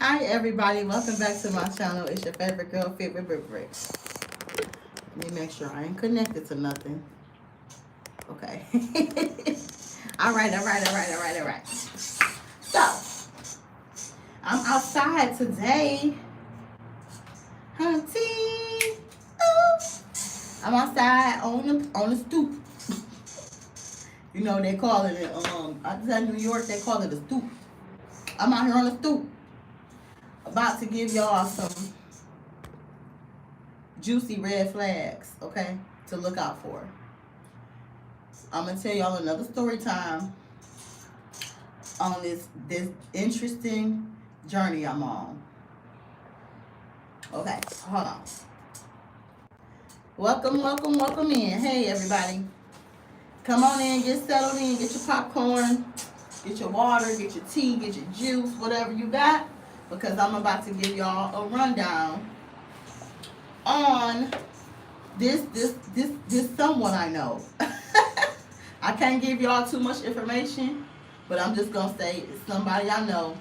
Hi everybody, welcome back to my channel. It's your favorite girl, favorite brick brick. Let me make sure I ain't connected to nothing. Okay. All right. So, I'm outside today. Hunty. I'm outside on the stoop. You know they call it outside New York they call it a stoop. I'm out here on the stoop. About to give y'all some juicy red flags, okay, to look out for. I'm gonna tell y'all another story time on this interesting journey I'm on. Okay, hold on. Welcome in. Hey everybody. Come on in, get settled in, get your popcorn, get your water, get your tea, get your juice, whatever you got, because I'm about to give y'all a rundown on this someone I know. I can't give y'all too much information, but I'm just gonna say it's somebody I know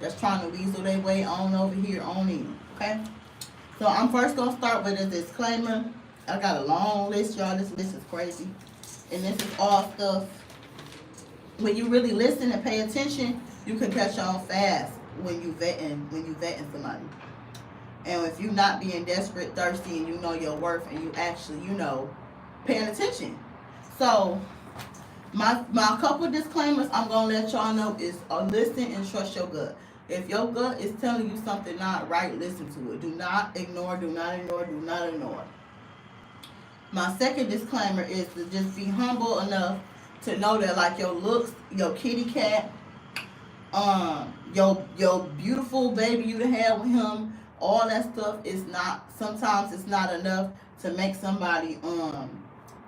that's trying to weasel their way on over here on in. Okay? So I'm first gonna start with a disclaimer. I got a long list, y'all. This list is crazy. And this is all stuff. When you really listen and pay attention, you can catch on fast when you vetting somebody. And if you're not being desperate, thirsty, and you know your worth, and you actually, paying attention. So, my couple disclaimers I'm going to let y'all know is listen and trust your gut. If your gut is telling you something not right, listen to it. Do not ignore. My second disclaimer is to just be humble enough to know that, like, your looks, your kitty cat, your beautiful baby you had with him, all that stuff is not, sometimes it's not enough to make somebody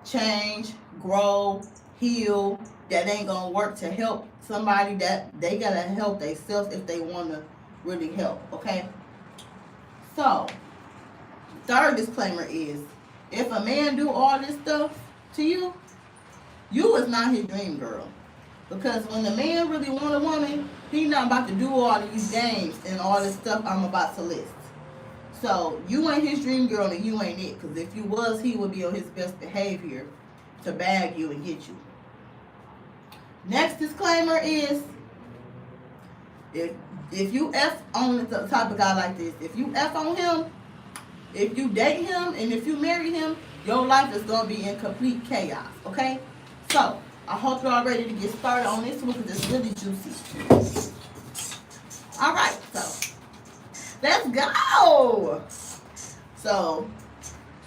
change, grow, heal. That ain't gonna work to help somebody. That they gotta help themselves if they wanna really help. Okay. So, third disclaimer is, if a man do all this stuff to you, you is not his dream girl. Because when the man really want a woman, he not about to do all of these games and all this stuff I'm about to list. So you ain't his dream girl and you ain't it. Because if you was, he would be on his best behavior to bag you and get you. Next disclaimer is, if you F on the type of guy like this, if you F on him, if you date him, and if you marry him, your life is going to be in complete chaos, okay? So, I hope y'all ready to get started on this one because it's really juicy. Alright, so, let's go! So,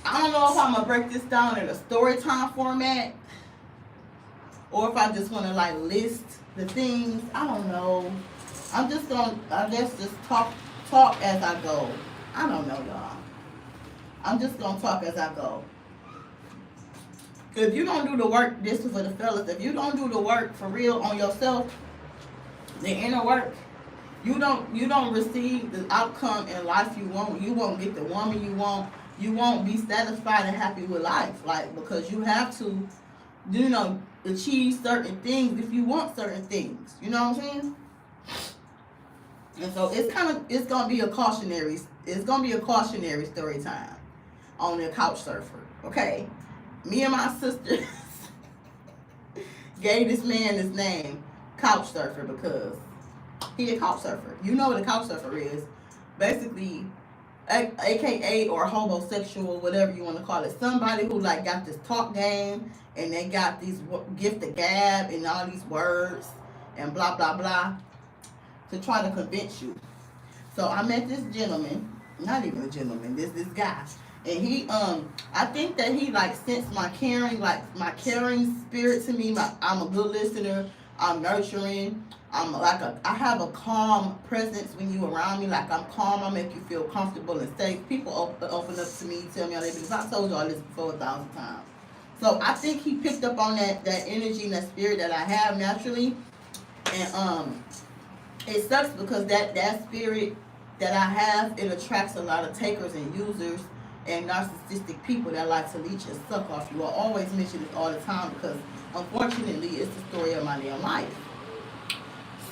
I don't know if I'm going to break this down in a story time format, or if I just want to, like, list the things. I don't know. I'm just going to, I guess, just talk as I go. I don't know, y'all. I'm just going to talk as I go. If you don't do the work, this is for the fellas, if you don't do the work for real on yourself, the inner work, you don't receive the outcome in life you want. You won't get the woman you want. You won't be satisfied and happy with life. Like, because you have to, achieve certain things if you want certain things. You know what I'm saying? And so it's gonna be a cautionary story time on the couch surfer. Okay. Me and my sister gave this man his name, Couch Surfer, because he a couch surfer. You know what a couch surfer is. Basically, AKA or homosexual, whatever you want to call it. Somebody who, like, got this talk game and they got these gift of gab and all these words and blah, blah, blah to try to convince you. So I met this gentleman, not even a gentleman, this guy. And he, I think that he, like, sensed my caring spirit to me. I'm a good listener. I'm nurturing. I have a calm presence when you around me. Like, I'm calm. I make you feel comfortable and safe. People open up to me, tell me how they feel. I told y'all this before 1,000 times. So I think he picked up on that energy and that spirit that I have naturally. And it sucks because that spirit that I have, it attracts a lot of takers and users and narcissistic people that like to leech and suck off you. I always mention this all the time because, unfortunately, it's the story of my damn life.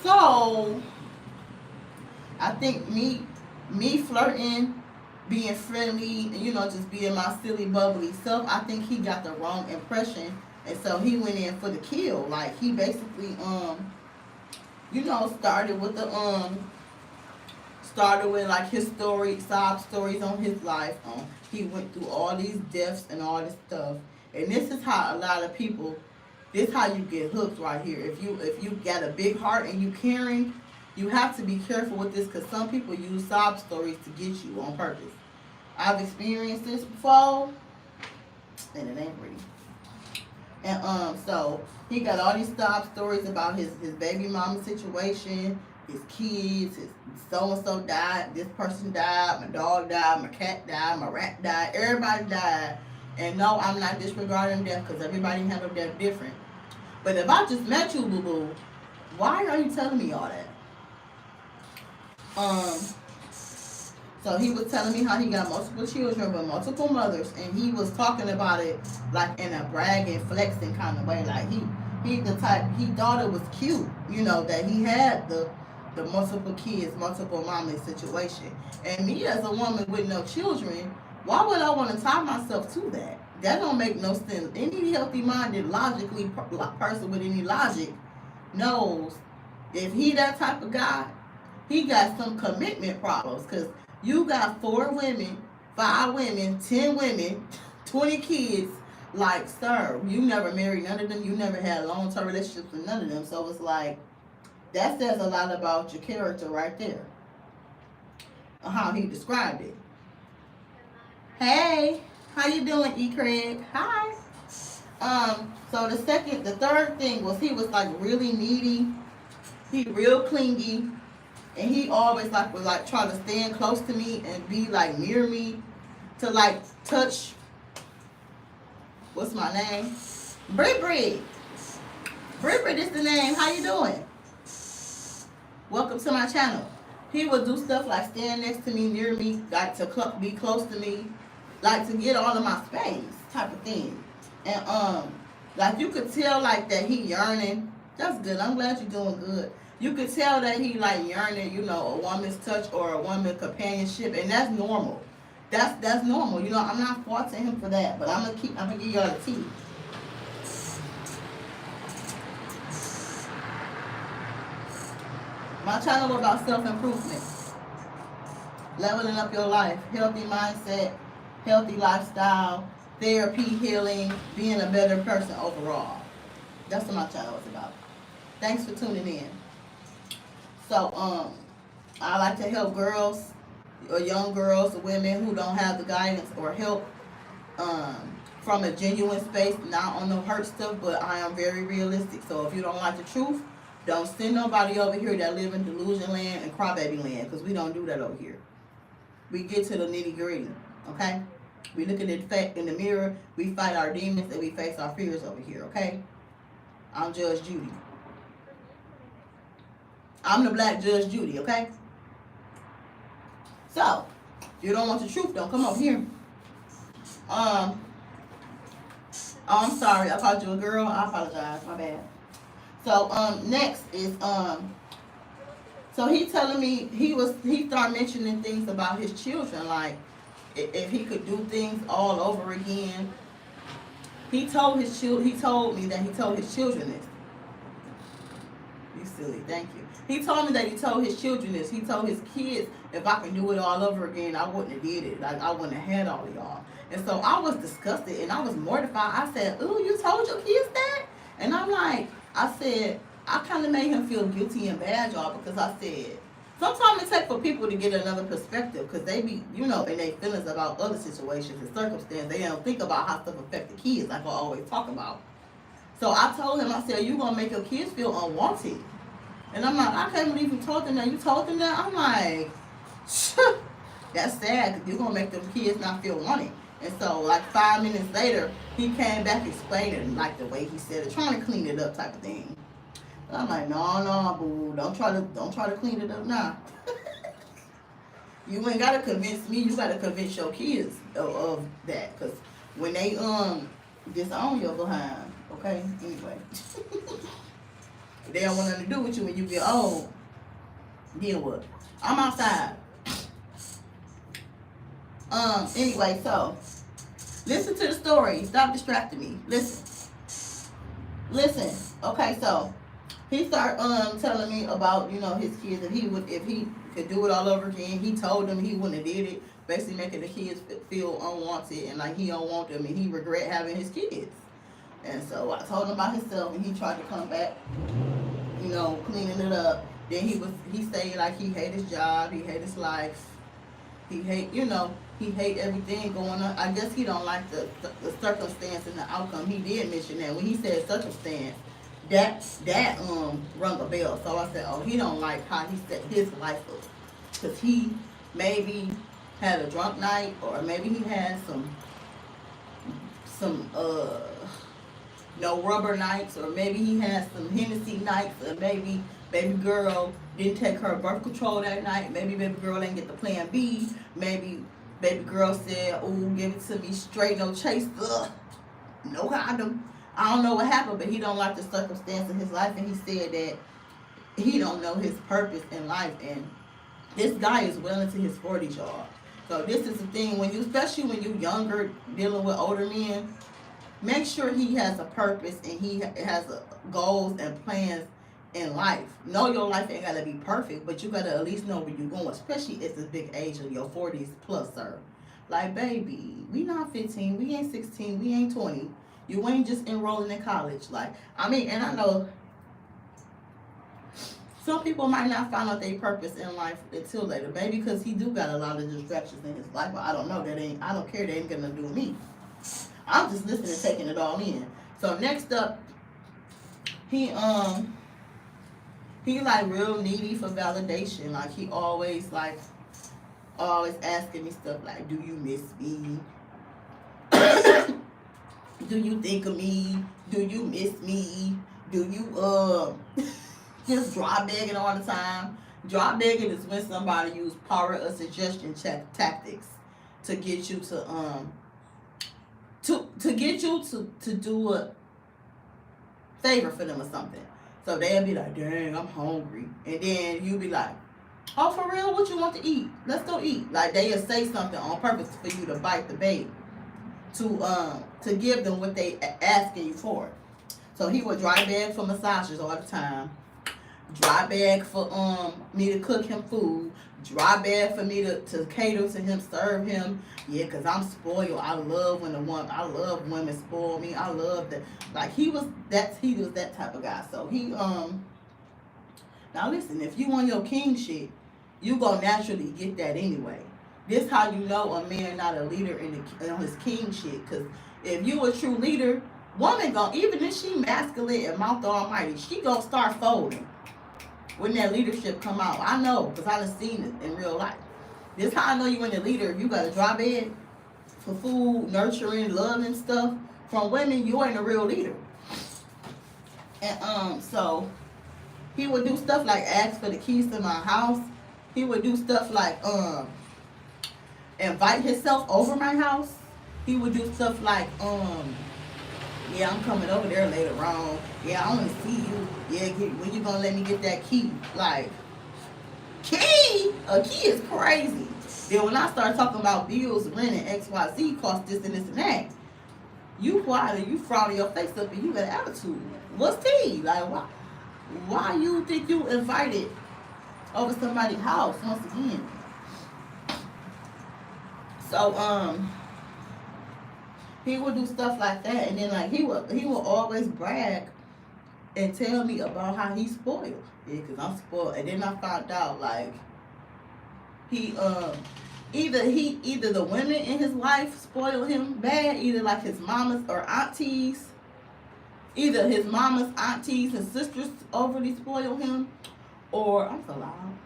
So, I think me flirting, being friendly, and just being my silly, bubbly self, I think he got the wrong impression, and so he went in for the kill. Like he basically started with started with like his story, sob stories on his life. He went through all these deaths and all this stuff, and this is how a lot of people. This how you get hooked right here. If you got a big heart and you caring, you have to be careful with this because some people use sob stories to get you on purpose. I've experienced this before, and it ain't pretty. And so he got all these sob stories about his baby mama situation, his kids, his so and so died, this person died, my dog died, my cat died, my rat died, everybody died. And no, I'm not disregarding death because everybody handle death different. But if I just met you, boo boo, why are you telling me all that? So he was telling me how he got multiple children with multiple mothers, and he was talking about it like in a bragging, flexing kind of way. Like he the type he thought it was cute, that he had the multiple kids, multiple mommy situation. And me as a woman with no children, why would I want to tie myself to that? That don't make no sense. Any healthy-minded, logically person with any logic knows if he that type of guy, he got some commitment problems. Because you got 4 women, 5 women, 10 women, 20 kids. Like, sir, you never married none of them. You never had long-term relationships with none of them. So it's like, that says a lot about your character right there. How he described it. Hey, how you doing, E. Craig? Hi. So the third thing was he was like really needy. He real clingy, and he always would try to stand close to me and be like near me to like touch. What's my name? Brit Brit. Brit Brit is the name. How you doing? Welcome to my channel. He would do stuff like stand next to me, near me, like to be close to me, like to get all of my space, type of thing. And like you could tell like that he yearning. That's good. I'm glad you're doing good. You could tell that he like yearning, a woman's touch or a woman's companionship, and that's normal. That's normal. I'm not faulting him for that, but I'm gonna give y'all the tea. My channel is about self-improvement, leveling up your life, healthy mindset, healthy lifestyle, therapy, healing, being a better person overall. That's what my channel is about. Thanks for tuning in. So, I like to help girls, or young girls, or women who don't have the guidance or help from a genuine space, not on no hurt stuff, but I am very realistic. So if you don't like the truth, don't send nobody over here that live in delusion land and crybaby land, because we don't do that over here. We get to the nitty gritty, okay? We look at it in the mirror, we fight our demons, and we face our fears over here, okay? I'm Judge Judy. I'm the black Judge Judy, okay? So, if you don't want the truth, don't come over here. Oh, I'm sorry, I called you a girl. I apologize, my bad. So, next is, so he telling me, he started mentioning things about his children, like, if he could do things all over again. He told me that he told his children this. You silly, thank you. He told me that he told his children this. He told his kids, if I could do it all over again, I wouldn't have did it. Like, I wouldn't have had all of y'all. And so I was disgusted and I was mortified. I said, ooh, you told your kids that? And I'm like, I said, I kind of made him feel guilty and bad, y'all, because I said, sometimes it takes for people to get another perspective, because they be, in their feelings about other situations and circumstances. They don't think about how stuff affect the kids, like I always talk about. So I told him, I said, you going to make your kids feel unwanted. And I'm like, I can't believe you told them that. You told them that? I'm like, that's sad, because you're going to make them kids not feel wanted. And so, like 5 minutes later, he came back explaining, like the way he said it, trying to clean it up type of thing. And I'm like, no, boo, don't try to clean it up now. You ain't gotta convince me. You gotta convince your kids of that, because when they disown your behind, okay. Anyway, they don't want nothing to do with you when you get old. Then what? I'm outside. Anyway, so listen to the story. Stop distracting me. Listen. Okay, so he started telling me about, you know, his kids. If he could do it all over again, he told them he wouldn't have did it. Basically making the kids feel unwanted and like he don't want them and he regret having his kids. And so I told him about himself and he tried to come back, you know, cleaning it up. Then he said like he hate his job, he hate his life, he hate everything going on. I guess he don't like the circumstance and the outcome. He did mention that when he said circumstance, that rung a bell. So I said, oh, he don't like how he set his life up, cause he maybe had a drunk night, or maybe he had some no rubber nights, or maybe he had some Hennessy nights, or maybe baby girl didn't take her birth control that night. Maybe baby girl didn't get the plan B. Maybe baby girl said, "Ooh, give it to me straight, no chase, no condom." I don't know what happened, but he don't like the circumstance of his life, and he said that he don't know his purpose in life. And this guy is well into his 40s, y'all. So this is the thing, especially when you're younger, dealing with older men, make sure he has a purpose and he has goals and plans in life. Know your life ain't gotta be perfect, but you gotta at least know where you're going, especially at this big age of your 40s plus, sir. Like, baby, we not 15, we ain't 16, we ain't 20. You ain't just enrolling in college. Like, I mean, and I know some people might not find out their purpose in life until later, maybe because he do got a lot of distractions in his life, but I don't know. I don't care. That ain't gonna do me. I'm just listening and taking it all in. So next up, he like real needy for validation. Like he always asking me stuff like, do you miss me? Do you think of me? Do you miss me? Do you just drop begging all the time? Drop begging is when somebody use power or suggestion tactics to get you to get you to do a favor for them or something. So they'll be like, dang, I'm hungry. And then you be like, oh, for real? What you want to eat? Let's go eat. Like they'll say something on purpose for you to bite the bait. To give them what they asking you for. So he would dry beg for massages all the time. Dry beg for me to cook him food. Dry beg for me to cater to him, serve him. Yeah, cause I'm spoiled. I love women spoil me. I love that. Like he was that type of guy. So he now listen, if you want your king shit, you gonna naturally get that anyway. This how you know a man not a leader in his king shit. Cause if you a true leader, woman even if she masculine and mouth almighty, she gonna start folding when that leadership come out. I know, cause I done seen it in real life. This how I know you ain't a leader. If you got a dry bed for food, nurturing, love and stuff from women, you ain't a real leader. And so he would do stuff like ask for the keys to my house. He would do stuff like invite himself over my house. He would do stuff like, yeah, I'm coming over there later on. Yeah, I want to see you. Yeah, when you gonna let me get that key? Like, key? A key is crazy. Then when I start talking about bills, rent, and XYZ cost this and this and that, you quiet, you frowning your face up and you got an attitude. What's tea? Like, why you think you invited over somebody's house once again? So, he would do stuff like that, and then like he would always brag and tell me about how he's spoiled. Yeah, cause I'm spoiled. And then I found out like he either the women in his life spoil him bad, either like his mamas or aunties, either his mama's aunties and sisters overly spoil him, or I'm so loud.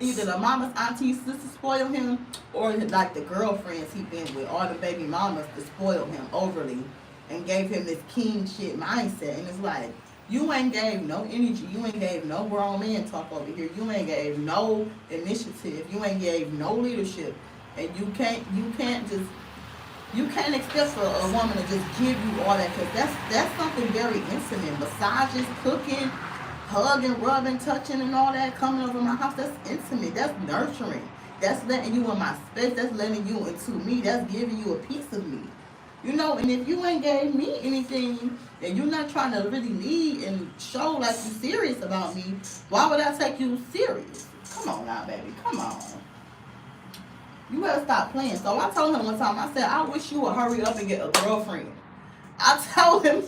Either the mama's aunties, sisters spoil him, or like the girlfriends he been with, all the baby mamas to spoil him overly and gave him this king shit mindset. And it's like, you ain't gave no energy, you ain't gave no grown man talk over here, you ain't gave no initiative, you ain't gave no leadership, and you can't expect for a woman to just give you all that, because that's something very intimate. Massages, cooking, hugging, rubbing, touching, and all that coming over my house. That's intimate. That's nurturing. That's letting you in my space. That's letting you into me. That's giving you a piece of me. You know, and if you ain't gave me anything and you're not trying to really lead and show like you serious about me, why would I take you serious? Come on now, baby. Come on. You better stop playing. So I told him one time, I said, I wish you would hurry up and get a girlfriend. I told him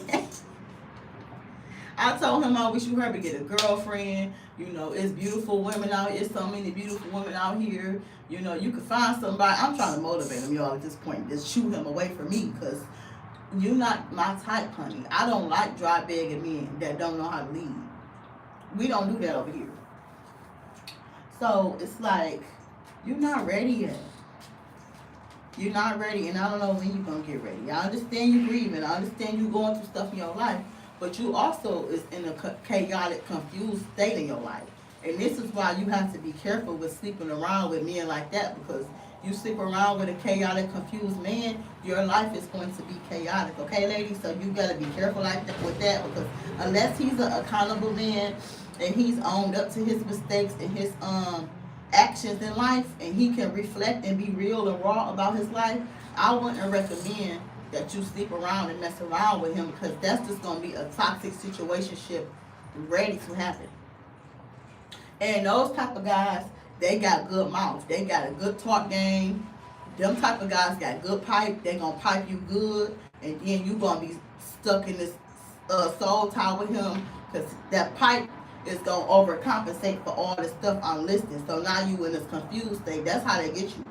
I told him I wish you hurry to get a girlfriend. You know, it's beautiful women out here. It's so many beautiful women out here. You know, you could find somebody. I'm trying to motivate him, y'all, at this point. Just shoot him away from me because you're not my type, honey. I don't like dry begging men that don't know how to lead. We don't do that over here. So it's like, you're not ready yet. You're not ready, and I don't know when you're going to get ready. I understand you grieving. I understand you going through stuff in your life. But you also is in a chaotic, confused state in your life. And this is why you have to be careful with sleeping around with men like that, because you sleep around with a chaotic, confused man, your life is going to be chaotic. Okay, ladies? So you got to be careful like that with that, because unless he's an accountable man and he's owned up to his mistakes and his actions in life, and he can reflect and be real and raw about his life, I wouldn't recommend that you sleep around and mess around with him, because that's just going to be a toxic situationship ready to happen. And those type of guys, they got good mouth. They got a good talk game. Them type of guys got good pipe. They going to pipe you good. And then you going to be stuck in this soul tie with him, because that pipe is going to overcompensate for all the stuff I'm listing. So now you in this confused state. That's how they get you.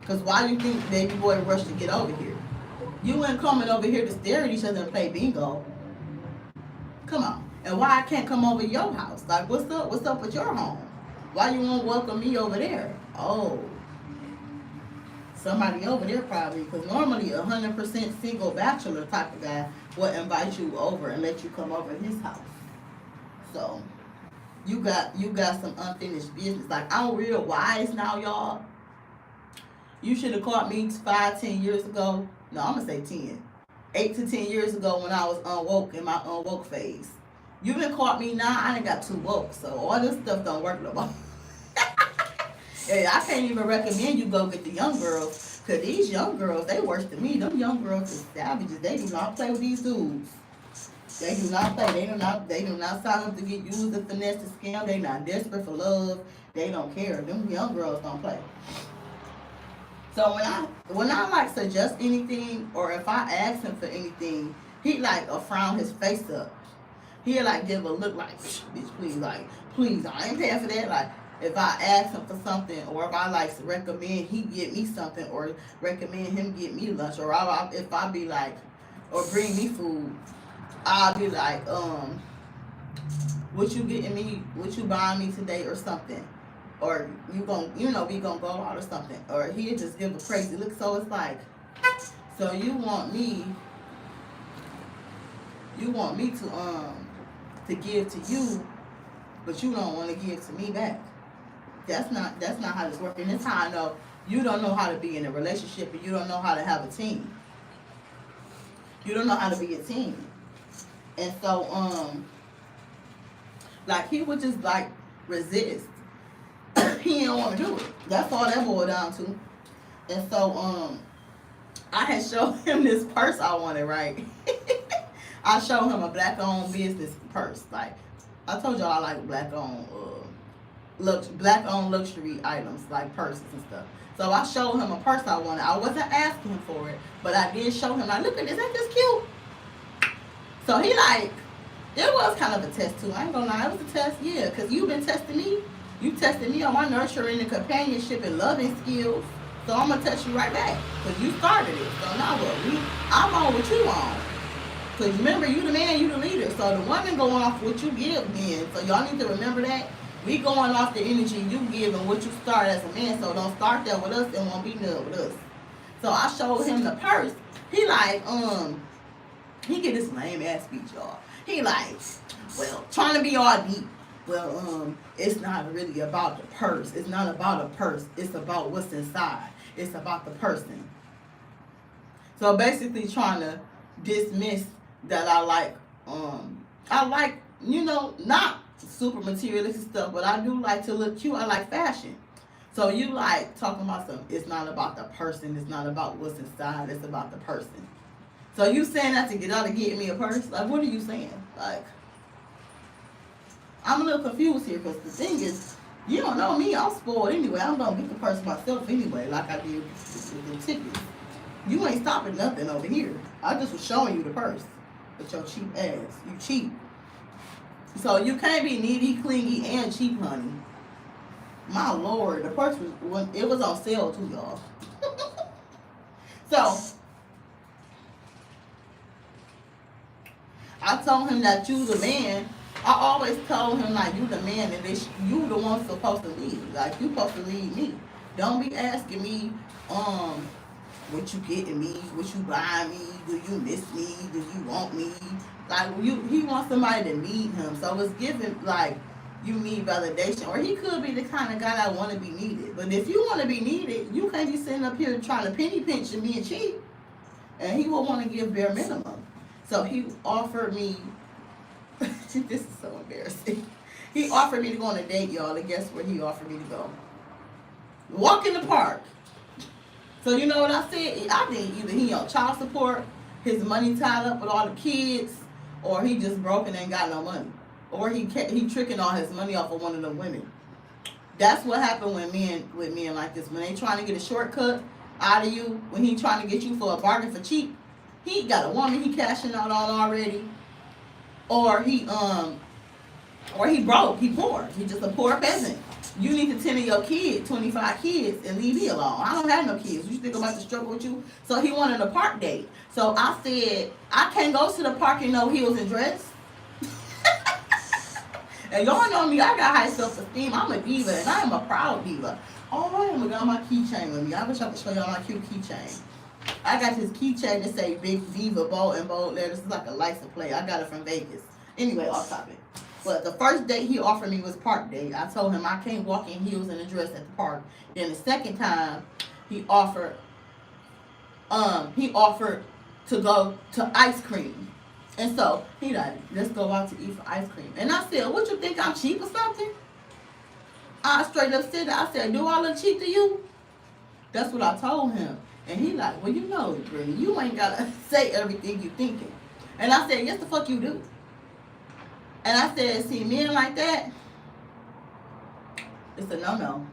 Because why do you think baby boy rushed to get over here? You ain't coming over here to stare at each other and play bingo. Come on. And why I can't come over to your house? Like, what's up? What's up with your home? Why you won't welcome me over there? Oh, somebody over there probably. Because normally 100% single bachelor type of guy will invite you over and let you come over to his house. So you got some unfinished business. Like, I'm real wise now, y'all. You should have caught me 5-10 years ago. No, I'm going to say 10. 8 to 10 years ago when I was unwoke in my unwoke phase. You done caught me now, I done got too woke. So all this stuff don't work no more. Hey, I can't even recommend you go get the young girls. Because these young girls, they worse than me. Them young girls are savages. They do not play with these dudes. They do not play. They do not sign up to get used and finesse to scam. They not desperate for love. They don't care. Them young girls don't play. So when I like suggest anything, or if I ask him for anything, he like frown his face up. He'll like give a look like, bitch, please, like, please, I ain't paying for that. Like, if I ask him for something, or if I like recommend he get me something, or recommend him get me lunch, or if I be like, or bring me food, I'll be like, what you getting me, what you buying me today, or something. Or we gonna go out or something. Or he'll just give a crazy look. So it's like, so you want me to give to you, but you don't want to give to me back. That's not how this works. And that's how I know you don't know how to be in a relationship, and you don't know how to have a team. You don't know how to be a team. And so like he would just like resist. He didn't want to do it. That's all that boiled down to. And so I had showed him this purse I wanted, right? I showed him a black-owned business purse. Like, I told y'all I like black-owned luxury items, like purses and stuff. So I showed him a purse I wanted. I wasn't asking him for it, but I did show him, like, look at this, ain't this cute? So he like, it was kind of a test too. I ain't gonna lie, it was a test, yeah, because you've been testing me. You tested me on my nurturing and companionship and loving skills. So I'm gonna test you right back. Because you started it. So now what? I'm on what you on. Because remember, you the man, you the leader. So the woman going off what you give men. So y'all need to remember that. We going off the energy you give and what you start as a man. So don't start that with us and won't be none with us. So I showed him the purse. He like, he get this lame ass speech, y'all. He like, well, trying to be all deep. Well, it's not really about the purse. It's not about a purse. It's about what's inside. It's about the person. So basically trying to dismiss that I like, not super materialistic stuff, but I do like to look cute. I like fashion. So you like talking about something. It's not about the person. It's not about what's inside. It's about the person. So you saying that to get out to get me a purse? Like, what are you saying? Like, I'm a little confused here because the thing is, you don't know me. I'm spoiled anyway. I'm gonna get the purse myself anyway, like I did with the tickets. You ain't stopping nothing over here. I just was showing you the purse with your cheap ass. You cheap. So you can't be needy, clingy, and cheap, honey. My lord, the purse was on sale too, y'all. So I told him that you the man. I always told him like you the man and you the one supposed to lead. Like you supposed to lead me. Don't be asking me, what you getting me, what you buying me, do you miss me, do you want me? Like he wants somebody to need him. So it's giving like you need validation. Or he could be the kind of guy that want to be needed. But if you want to be needed, you can't be sitting up here trying to penny pinch and being cheap. And he will want to give bare minimum. So he offered me, this is so embarrassing. He offered me to go on a date, y'all. And guess where he offered me to go? Walk in the park. So you know what I said? I think either he on child support, his money tied up with all the kids, or he just broke and ain't got no money. Or he tricking all his money off of one of them women. That's what happened with men like this. When they trying to get a shortcut out of you, when he trying to get you for a bargain for cheap, he got a woman he cashing out on already. Or he broke, he poor. He just a poor peasant. You need to tend to your kid, 25 kids, and leave me alone. I don't have no kids. You think I'm about to struggle with you? So he wanted a park date. So I said, I can't go to the park in no heels and dress. And y'all know me, I got high self-esteem. I'm a diva, and I am a proud diva. Oh, I got my keychain with me. I wish I could show y'all my cute keychain. I got this keychain that say Big Diva bold in bold letters. It's like a license plate. I got it from Vegas. Anyway, off topic. But the first date he offered me was park date. I told him I can't walk in heels and a dress at the park. Then the second time, he offered to go to ice cream. And so he like, let's go out to eat for ice cream. And I said, what you think, I'm cheap or something? I straight up said that. I said, do I look cheap to you? That's what I told him. And he like, well, you know, Brittany, you ain't gotta say everything you thinking. And I said, yes, the fuck you do. And I said, see, men like that, it's a no-no.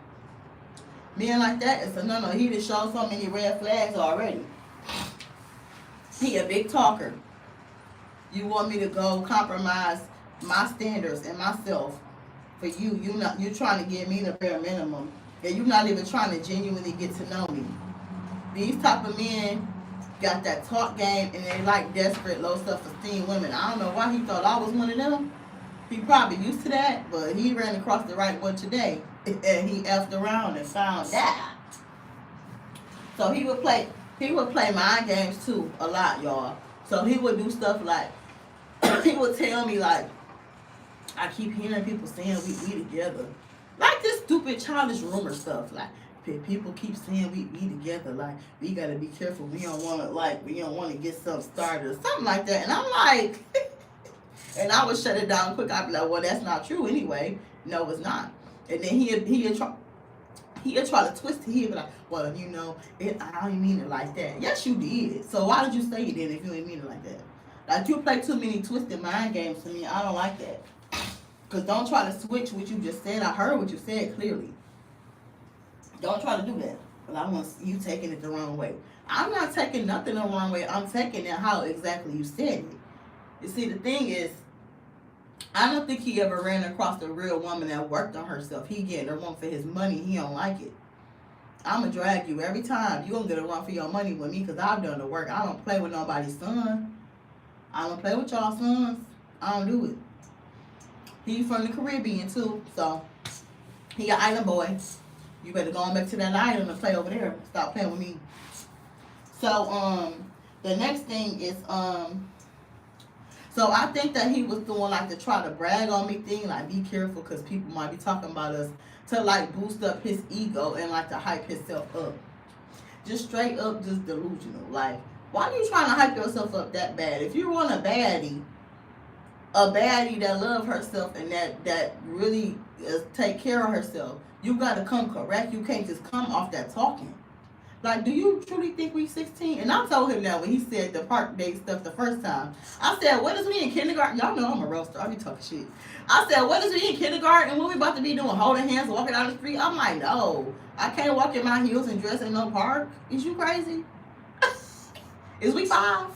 Men like that, it's a no-no. He just showed so many red flags already. He a big talker. You want me to go compromise my standards and myself for you. You're trying to give me the bare minimum. And you're not even trying to genuinely get to know me. These type of men got that talk game and they like desperate, low self-esteem women. I don't know why he thought I was one of them. He probably used to that, but he ran across the right one today. And he effed around and found that. So he would play mind games too a lot, y'all. So he would do stuff like, he would tell me like, I keep hearing people saying we together. Like this stupid childish rumor stuff. Like people keep saying we be together. Like we gotta be careful. We don't wanna get something started or something like that. And I'm like, and I would shut it down quick. I'd be like, well, that's not true anyway. No, it's not. And then he'd try to twist it. He'd be like, well, you know, I don't mean it like that. Yes, you did. So why did you say it then if you didn't mean it like that? Like, you play too many twisted mind games to me. I don't like that. Because don't try to switch what you just said. I heard what you said clearly. Don't try to do that. But I want you taking it the wrong way. I'm not taking nothing the wrong way. I'm taking it how exactly you said it. You see, the thing is, I don't think he ever ran across a real woman that worked on herself. He getting a run for his money. He don't like it. I'm going to drag you every time. You going to get a run for your money with me because I've done the work. I don't play with nobody's son. I don't play with y'all sons. I don't do it. He from the Carribean too. So, he an island boy. You better go on back to that island and play over there. Stop playing with me. So, the next thing is, so I think that he was doing like the try to brag on me thing, like be careful because people might be talking about us, to like boost up his ego and like to hype himself up. Just straight up, just delusional. Like, why are you trying to hype yourself up that bad? If you want a baddie, a baddie that love herself and that really take care of herself, you gotta come correct. You can't just come off that talking. Like, do you truly think we 16? And I told him that when he said the park day stuff the first time. I said, what is we in kindergarten? Y'all know I'm a roaster. I be talking shit. I said, what is we in kindergarten? What we about to be doing? Holding hands, walking down the street? I'm like, no. I can't walk in my heels and dress in no park. Is you crazy? Is we 5?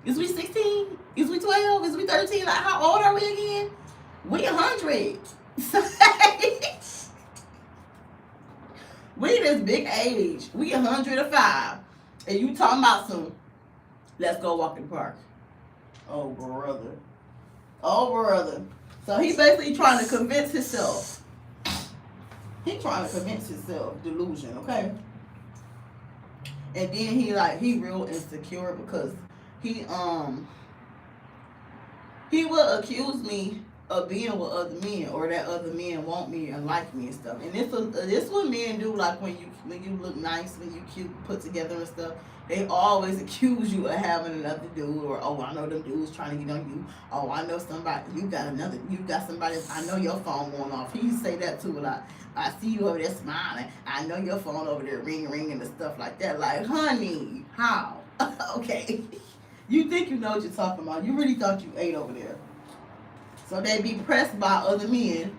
Is we 16? Is we 12? Is we 13? Like, how old are we again? We 100. We this big age. We 105. And you talking about some, let's go walk in the park. Oh, brother. Oh, brother. So he basically trying to convince himself. He trying to convince himself. Delusion, okay? And then he real insecure because he will accuse me of being with other men, or that other men want me and like me and stuff. And this what men do, like when you look nice, when you cute, put together and stuff. They always accuse you of having another dude, or oh, I know them dudes trying to get on you. Oh, I know somebody. You got somebody. I know your phone going off. He say that too a lot. I see you over there smiling. I know your phone over there ringing and stuff like that. Like, honey, how? Okay. You think you know what you're talking about. You really thought you ate over there. So they be pressed by other men,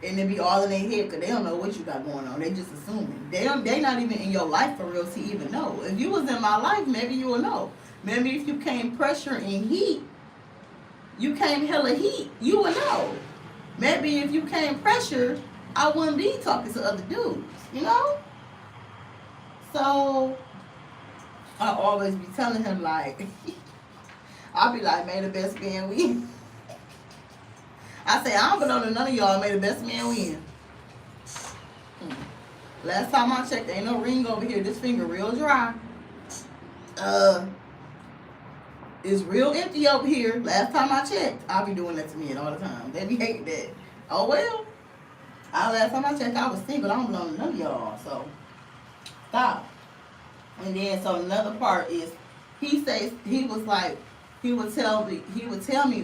and they be all in their head because they don't know what you got going on. They just assuming. They not even in your life for real to even know. If you was in my life, maybe you will know. Maybe if you came pressure and heat, you came hella heat, you would know. Maybe if you came pressure, I wouldn't be talking to other dudes, you know? So I always be telling him, like, I'll be like, may the best man win. I say, I don't belong to none of y'all. May the best man win. Last time I checked, ain't no ring over here. This finger real dry. It's real empty over here. Last time I checked, I'll be doing that to men all the time. They be hating that. Oh well. Last time I checked, I was single. I don't belong to none of y'all. So stop. And then so another part is, he says he was like. He would tell me,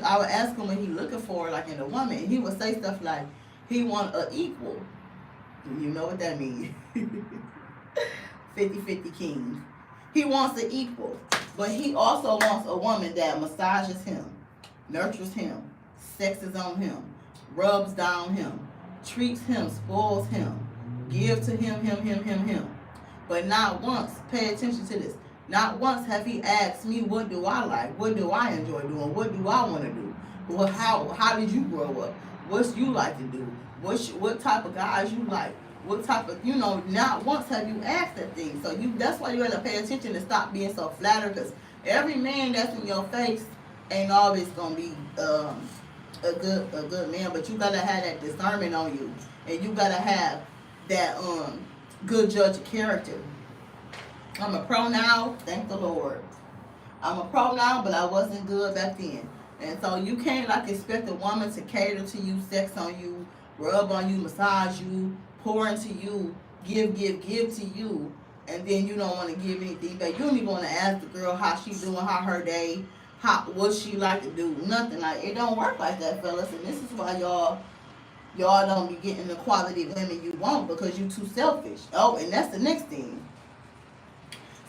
I would ask him what he looking for, like in a woman, and he would say stuff like, he want an equal. You know what that means. 50-50 king. He wants an equal, but he also wants a woman that massages him, nurtures him, sexes on him, rubs down him, treats him, spoils him, give to him. But not once, pay attention to this, not once have he asked me, what do I like? What do I enjoy doing? What do I want to do? Well, how did you grow up? What's you like to do? What type of guys you like? What type of, not once have you asked that thing. So that's why you got to pay attention and stop being so flattered, because every man that's in your face ain't always going to be a good man, but you got to have that discernment on you, and you got to have that good judge of character. I'm a pro now, thank the Lord. I'm a pro now, but I wasn't good back then. And so you can't expect a woman to cater to you, sex on you, rub on you, massage you, pour into you, give to you, and then you don't want to give anything back. You don't even want to ask the girl how she doing, how her day, what she like to do, nothing. Like, it don't work like that, fellas. And this is why y'all don't be getting the quality of women you want, because you too selfish. Oh, and that's the next thing.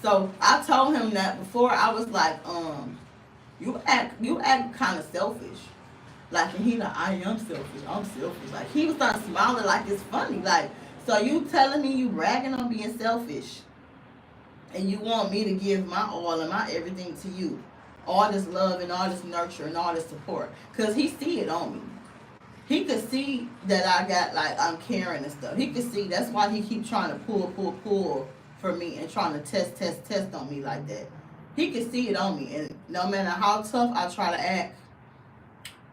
So I told him that before. I was like, you act kind of selfish. Like, and he like, I am selfish. I'm selfish. Like, he was starting smiling like it's funny. Like, so you telling me you bragging on being selfish, and you want me to give my all and my everything to you, all this love and all this nurture and all this support, because he see it on me. He could see that I got, like, I'm caring and stuff. He could see. That's why he keep trying to pull for me and trying to test on me like that. He can see it on me, and no matter how tough I try to act,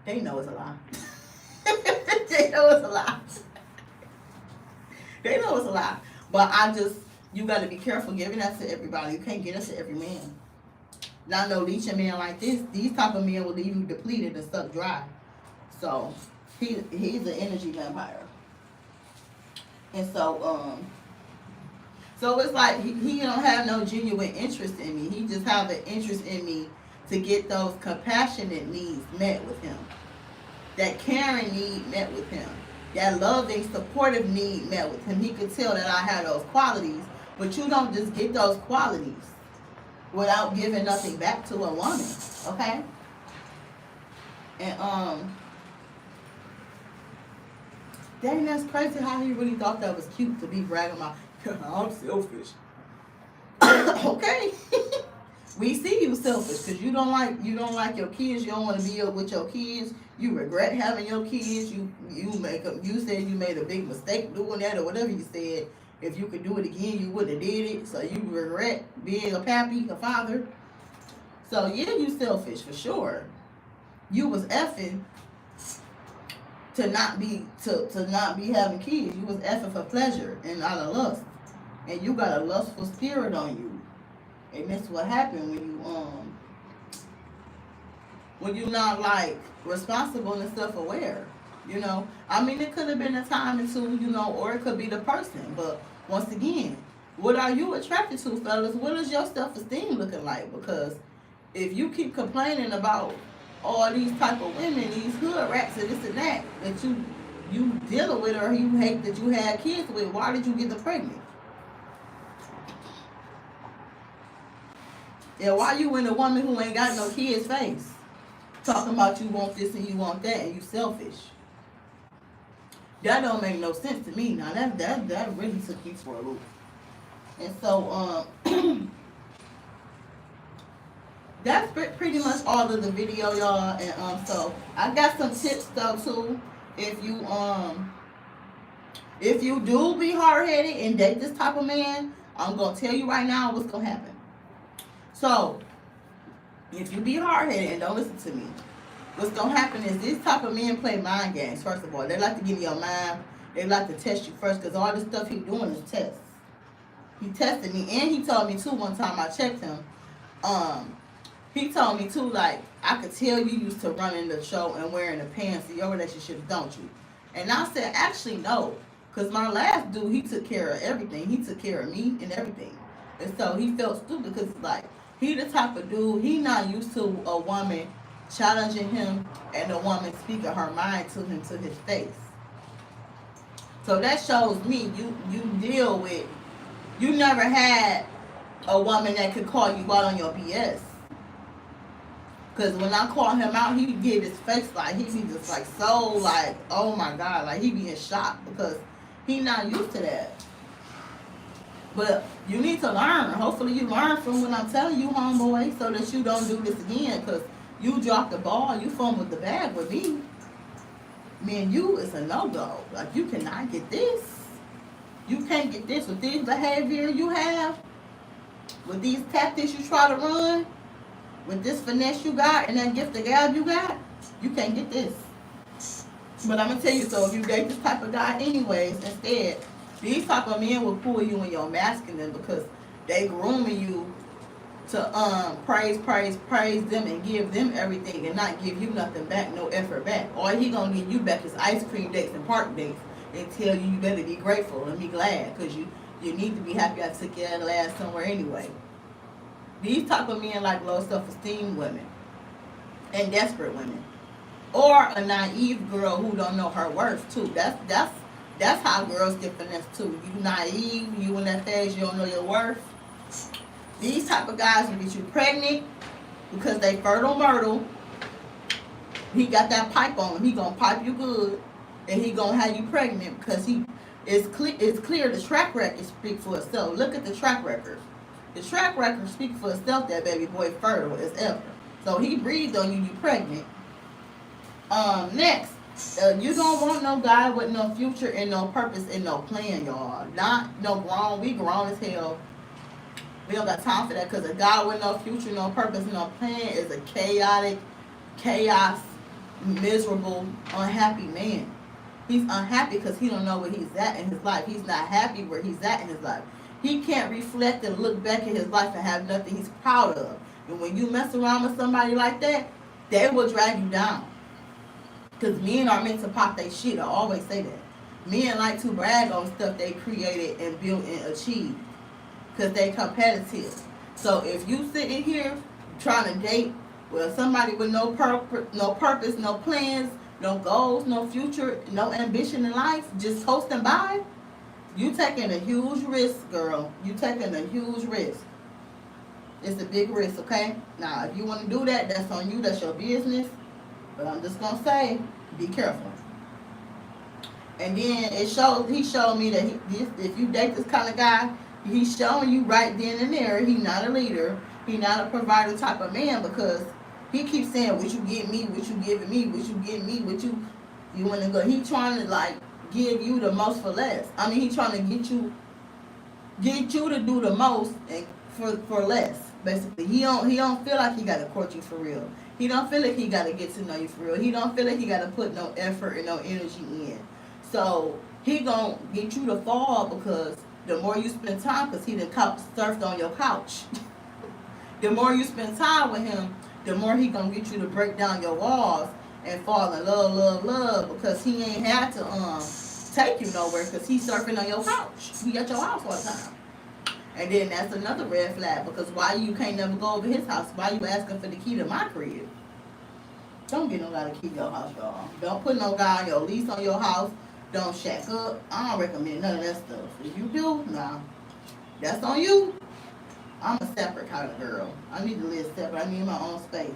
they know it's a lie. They know it's a lie. They know it's a lie. But you got to be careful giving that to everybody. You can't get that to every man. Not no leeching man like this. These type of men will leave you depleted and stuck dry. So he's an energy vampire. And so it's like he don't have no genuine interest in me. He just have an interest in me to get those compassionate needs met with him. That caring need met with him. That loving, supportive need met with him. He could tell that I had those qualities, but you don't just get those qualities without giving nothing back to a woman, okay? And dang, that's crazy how he really thought that was cute to be bragging about. I'm selfish. Okay. We see you selfish because you don't like your kids. You don't want to be with your kids. You regret having your kids. You said you made a big mistake doing that or whatever you said. If you could do it again, you wouldn't have did it. So you regret being a pappy, a father. So yeah, you selfish for sure. You was effing to not be having kids. You was effing for pleasure and out of lust. And you got a lustful spirit on you. And that's what happened when you not like responsible and self-aware. You know, I mean, it could have been a time or two, you know, or it could be the person. But once again, what are you attracted to, fellas? What is your self-esteem looking like? Because if you keep complaining about all these type of women, these hood rats and this and that you dealing with, or you hate that you had kids with, why did you get them pregnant? Yeah, why you in a woman who ain't got no kids face? Talking about you want this and you want that and you selfish. That don't make no sense to me. Now that really took me for a loop. And so that's pretty much all of the video, y'all. And so I got some tips though too. If you do be hard headed and date this type of man, I'm gonna tell you right now what's gonna happen. So, if you be hard-headed and don't listen to me, what's going to happen is these type of men play mind games, first of all. They like to get in your mind. They like to test you first because all the stuff he doing is tests. He tested me, and he told me, too, one time I checked him. He told me, too, like, I could tell you used to running the show and wearing the pants in your relationship, don't you? And I said, actually, no. Because my last dude, he took care of everything. He took care of me and everything. And so he felt stupid because, like, he the type of dude, he not used to a woman challenging him and a woman speaking her mind to him to his face. So that shows me you deal with, you never had a woman that could call you out on your BS. Because when I call him out, he get his face like, he be just like so like, oh my God, like he be in shock because he not used to that. But you need to learn. Hopefully you learn from what I'm telling you, homeboy, so that you don't do this again. Because you dropped the ball. You fumbled the bag with me. Me and you is a no-go. Like, you cannot get this. You can't get this with this behavior you have. With these tactics you try to run. With this finesse you got and that gift of gab you got. You can't get this. But I'm going to tell you, so if you date this type of guy anyways, instead, these type of men will pull you in your masculine because they grooming you to praise them and give them everything and not give you nothing back, no effort back. All he gonna give you back is ice cream dates and park dates and tell you better be grateful and be glad because you need to be happy I took your ass somewhere anyway. These type of men like low self-esteem women and desperate women, or a naive girl who don't know her worth too. That's how girls get finessed too. You naive, you in that phase, you don't know your worth. These type of guys will get you pregnant because they fertile myrtle. He got that pipe on him. He gonna pipe you good, and he gonna have you pregnant because it's clear the track record speaks for itself. Look at the track record. The track record speaks for itself. That baby boy fertile as ever. So he breathed on you. You pregnant. Next. You don't want no guy with no future and no purpose and no plan, y'all. Not no grown. We grown as hell. We don't got time for that because a guy with no future, no purpose, and no plan is a chaos, miserable, unhappy man. He's unhappy because he don't know where he's at in his life. He's not happy where he's at in his life. He can't reflect and look back at his life and have nothing he's proud of. And when you mess around with somebody like that, they will drag you down. Because men are meant to pop their shit. I always say that. Men like to brag on stuff they created and built and achieved. Because they competitive. So if you sitting here trying to date Well, somebody with no purpose, no plans, no goals, no future, no ambition in life, just coasting by, you taking a huge risk, girl. You taking a huge risk. It's a big risk, okay? Now, if you want to do that, that's on you. That's your business. But I'm just gonna say, be careful. And then he showed me that if you date this kind of guy, he's showing you right then and there, he's not a leader, he not a provider type of man, because he keeps saying, what you get me, what you giving me, what you getting me, what you want to go. He trying to like give you the most for less. I mean, he trying to get you to do the most and for less. Basically, he don't feel like he got to court you for real. He don't feel like he got to get to know you for real. He don't feel like he got to put no effort and no energy in. So he gonna get you to fall because the more you spend time, because he done surfed on your couch. The more you spend time with him, the more he gonna get you to break down your walls and fall in love, because he ain't had to take you nowhere because he's surfing on your couch. He at your house all the time. And then that's another red flag, because why you can't never go over his house? Why you asking for the key to my crib? Don't get no guy to keep your house, y'all. Don't put no guy on your lease on your house. Don't shack up. I don't recommend none of that stuff. If you do, nah, that's on you. I'm a separate kind of girl. I need to live separate. I need my own space.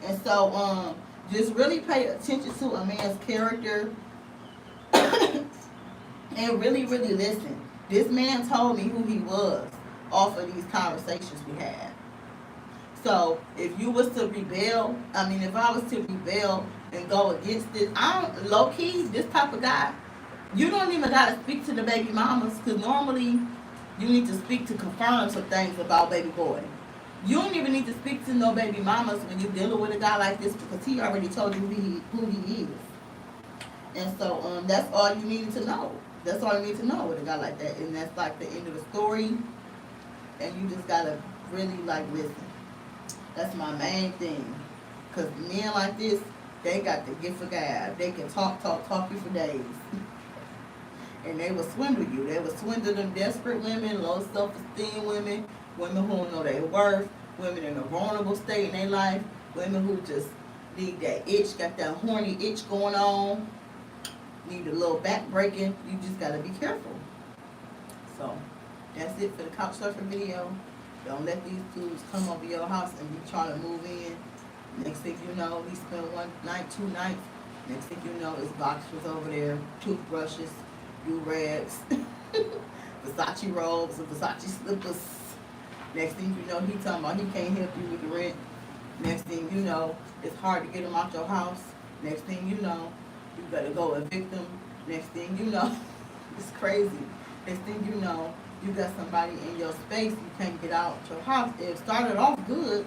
And so, just really pay attention to a man's character and really, really listen. This man told me who he was off of these conversations we had. So if you was to rebel, if I was to rebel and go against this, low key, this type of guy, you don't even gotta speak to the baby mamas, because normally you need to speak to confirm some things about baby boy. You don't even need to speak to no baby mamas when you're dealing with a guy like this, because he already told you who he is. And so that's all you need to know. That's all you need to know with a guy like that. And that's like the end of the story. And you just gotta really like listen. That's my main thing. Because men like this, they got the gift of gab. They can talk you for days. And they will swindle you. They will swindle them desperate women, low self-esteem women, women who don't know their worth, women in a vulnerable state in their life, women who just need that itch, got that horny itch going on, need a little back breaking. You just got to be careful. So that's it for the couch surfing video. Don't let these dudes come over your house and be trying to move in. Next thing you know, we spend 1 night, 2 nights. Next thing you know, his boxers over there, toothbrushes, do-rags, Versace robes, and Versace slippers. Next thing you know, he talking about he can't help you with the rent. Next thing you know, it's hard to get him out your house. Next thing you know, you better go evict him. Next thing you know, it's crazy. Next thing you know, you got somebody in your space, you can't get out your house. It started off good,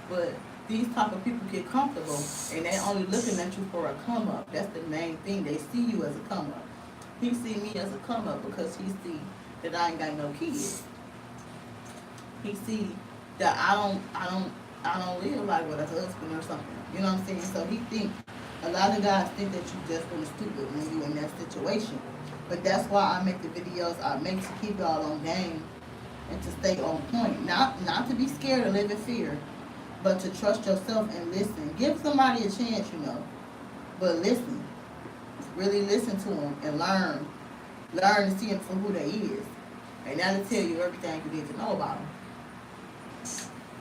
but these type of people get comfortable and they only looking at you for a come up. That's the main thing. They see you as a come up. He see me as a come up because he see that I ain't got no kids. He see that I don't live like with a husband or something. You know what I'm saying? So he think, a lot of guys think that you just gonna stupid when you in that situation. But that's why I make the videos I make, to keep y'all on game and to stay on point. Not to be scared or live in fear, but to trust yourself and listen. Give somebody a chance, but listen. Really listen to them and learn. Learn to see them for who they is. And that'll tell you everything you need to know about them.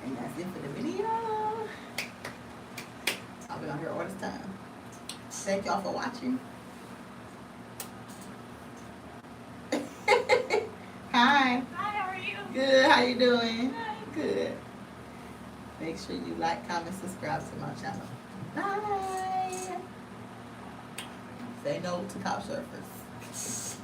And that's it for the video. I've been on here all this time. Thank y'all for watching. Hi. Hi, how are you? Good. How you doing? Hi. Good. Make sure you like, comment, subscribe to my channel. Bye. Say no to couch surfers.